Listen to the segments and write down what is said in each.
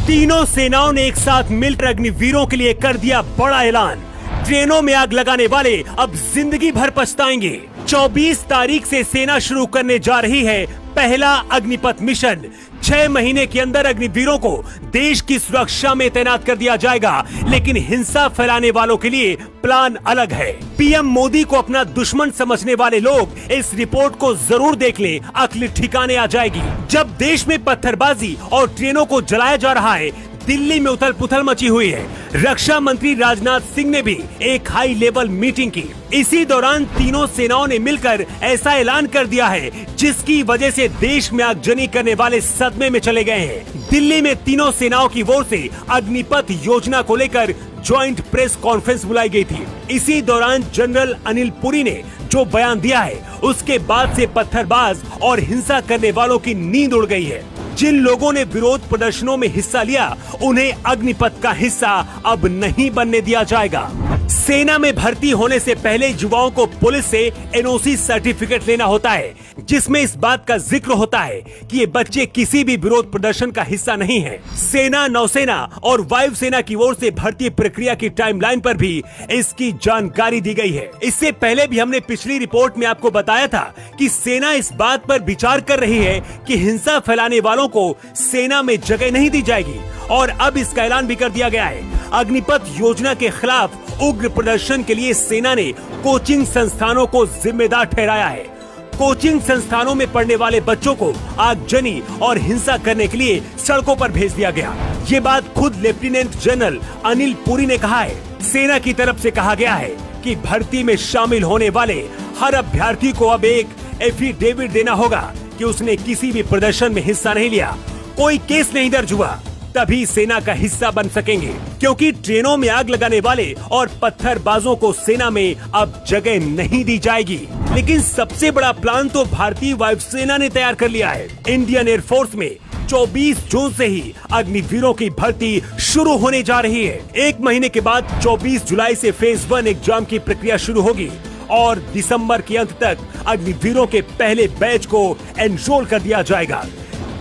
तीनों सेनाओं ने एक साथ मिलकर अग्निवीरों के लिए कर दिया बड़ा ऐलान। ट्रेनों में आग लगाने वाले अब जिंदगी भर पछताएंगे। 24 तारीख से सेना शुरू करने जा रही है पहला अग्निपथ मिशन। 6 महीने के अंदर अग्निवीरों को देश की सुरक्षा में तैनात कर दिया जाएगा, लेकिन हिंसा फैलाने वालों के लिए प्लान अलग है। पीएम मोदी को अपना दुश्मन समझने वाले लोग इस रिपोर्ट को जरूर देख लें, अक्ल ठिकाने आ जाएगी। जब देश में पत्थरबाजी और ट्रेनों को जलाया जा रहा है, दिल्ली में उथल पुथल मची हुई है। रक्षा मंत्री राजनाथ सिंह ने भी एक हाई लेवल मीटिंग की। इसी दौरान तीनों सेनाओं ने मिलकर ऐसा ऐलान कर दिया है जिसकी वजह से देश में आगजनी करने वाले सदमे में चले गए हैं। दिल्ली में तीनों सेनाओं की ओर से अग्निपथ योजना को लेकर ज्वाइंट प्रेस कॉन्फ्रेंस बुलाई गई थी। इसी दौरान जनरल अनिल पुरी ने जो बयान दिया है, उसके बाद से पत्थरबाज और हिंसा करने वालों की नींद उड़ गई है। जिन लोगों ने विरोध प्रदर्शनों में हिस्सा लिया, उन्हें अग्निपथ का हिस्सा अब नहीं बनने दिया जाएगा। सेना में भर्ती होने से पहले युवाओं को पुलिस से एनओसी सर्टिफिकेट लेना होता है, जिसमें इस बात का जिक्र होता है कि ये बच्चे किसी भी विरोध प्रदर्शन का हिस्सा नहीं हैं। सेना, नौसेना और वायुसेना की ओर से भर्ती प्रक्रिया की टाइमलाइन पर भी इसकी जानकारी दी गई है। इससे पहले भी हमने पिछली रिपोर्ट में आपको बताया था कि सेना इस बात पर विचार कर रही है कि हिंसा फैलाने वालों को सेना में जगह नहीं दी जाएगी, और अब इसका ऐलान भी कर दिया गया है। अग्निपथ योजना के खिलाफ उग्र प्रदर्शन के लिए सेना ने कोचिंग संस्थानों को जिम्मेदार ठहराया है। कोचिंग संस्थानों में पढ़ने वाले बच्चों को आगजनी और हिंसा करने के लिए सड़कों पर भेज दिया गया। ये बात खुद लेफ्टिनेंट जनरल अनिल पुरी ने कहा है। सेना की तरफ से कहा गया है कि भर्ती में शामिल होने वाले हर अभ्यर्थी को अब एक एफिडेविट देना होगा कि उसने किसी भी प्रदर्शन में हिस्सा नहीं लिया, कोई केस नहीं दर्ज हुआ, तभी सेना का हिस्सा बन सकेंगे। क्योंकि ट्रेनों में आग लगाने वाले और पत्थरबाजों को सेना में अब जगह नहीं दी जाएगी। लेकिन सबसे बड़ा प्लान तो भारतीय वायुसेना ने तैयार कर लिया है। इंडियन एयरफोर्स में 24 जून से ही अग्निवीरों की भर्ती शुरू होने जा रही है। 1 महीने के बाद 24 जुलाई से फेज 1 एग्जाम की प्रक्रिया शुरू होगी और दिसंबर के अंत तक अग्निवीरों के पहले बैच को एनरोल कर दिया जाएगा।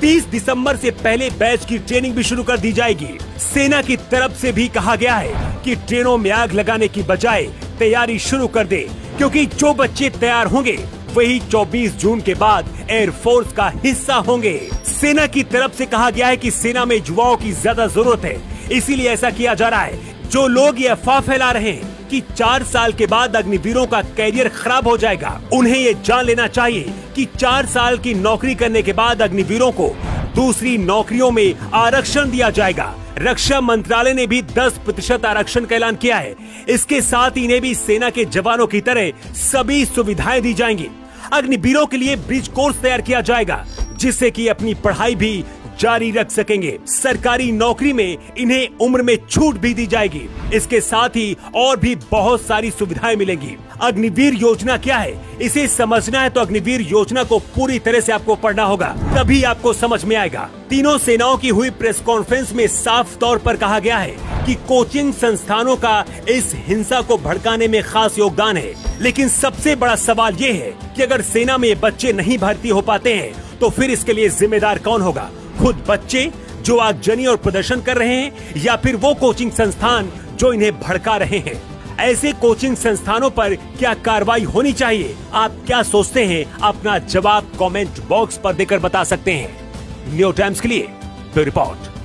30 दिसंबर से पहले बैच की ट्रेनिंग भी शुरू कर दी जाएगी। सेना की तरफ से भी कहा गया है कि ट्रेनों में आग लगाने की बजाय तैयारी शुरू कर दे, क्योंकि जो बच्चे तैयार होंगे वही 24 जून के बाद एयरफोर्स का हिस्सा होंगे। सेना की तरफ से कहा गया है कि सेना में युवाओं की ज्यादा जरूरत है, इसीलिए ऐसा किया जा रहा है। जो लोग ये अफवाह फैला रहे हैं कि 4 साल के बाद अग्निवीरों का कैरियर खराब हो जाएगा, उन्हें ये जान लेना चाहिए कि 4 साल की नौकरी करने के बाद अग्निवीरों को दूसरी नौकरियों में आरक्षण दिया जाएगा। रक्षा मंत्रालय ने भी 10% आरक्षण का ऐलान किया है। इसके साथ ही इन्हें भी सेना के जवानों की तरह सभी सुविधाएं दी जाएंगी। अग्निवीरों के लिए ब्रिज कोर्स तैयार किया जाएगा, जिससे कि अपनी पढ़ाई भी जारी रख सकेंगे। सरकारी नौकरी में इन्हें उम्र में छूट भी दी जाएगी। इसके साथ ही और भी बहुत सारी सुविधाएं मिलेंगी। अग्निवीर योजना क्या है, इसे समझना है तो अग्निवीर योजना को पूरी तरह से आपको पढ़ना होगा, तभी आपको समझ में आएगा। तीनों सेनाओं की हुई प्रेस कॉन्फ्रेंस में साफ तौर पर कहा गया है कि कोचिंग संस्थानों का इस हिंसा को भड़काने में खास योगदान है। लेकिन सबसे बड़ा सवाल ये है कि अगर सेना में बच्चे नहीं भर्ती हो पाते हैं, तो फिर इसके लिए जिम्मेदार कौन होगा? खुद बच्चे जो आगजनी और प्रदर्शन कर रहे हैं, या फिर वो कोचिंग संस्थान जो इन्हें भड़का रहे हैं? ऐसे कोचिंग संस्थानों पर क्या कार्रवाई होनी चाहिए? आप क्या सोचते हैं? अपना जवाब कमेंट बॉक्स पर देकर बता सकते हैं। न्यू टाइम्स के लिए ब्यूरो रिपोर्ट।